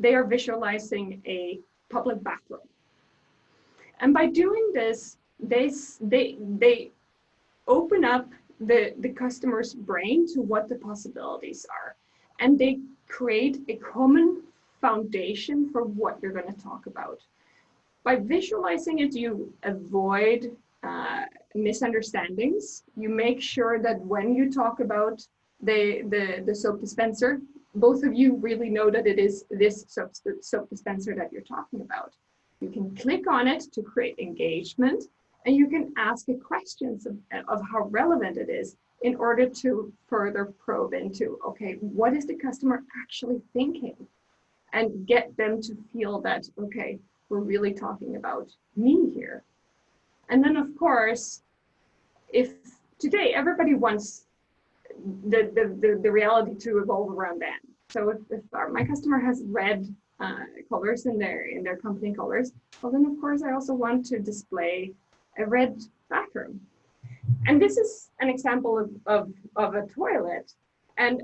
they are visualizing a public bathroom. And by doing this, they open up the customer's brain to what the possibilities are. And they create a common foundation for what you're going to talk about. By visualizing it, you avoid misunderstandings. You make sure that when you talk about the soap dispenser, both of you really know that it is this soap dispenser that you're talking about. You can click on it to create engagement, and you can ask it questions of how relevant it is in order to further probe into, okay, what is the customer actually thinking? And get them to feel that, okay, we're really talking about me here. And then, of course, if today everybody wants the reality to revolve around them. So if my customer has red colors in their company colors, well, then of course I also want to display a red bathroom. And this is an example of a toilet. And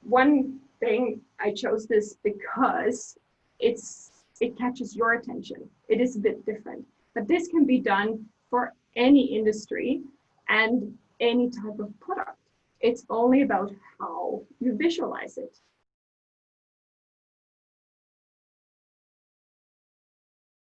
one thing I chose this because it catches your attention. It is a bit different, but this can be done for any industry and any type of product. It's only about how you visualize it.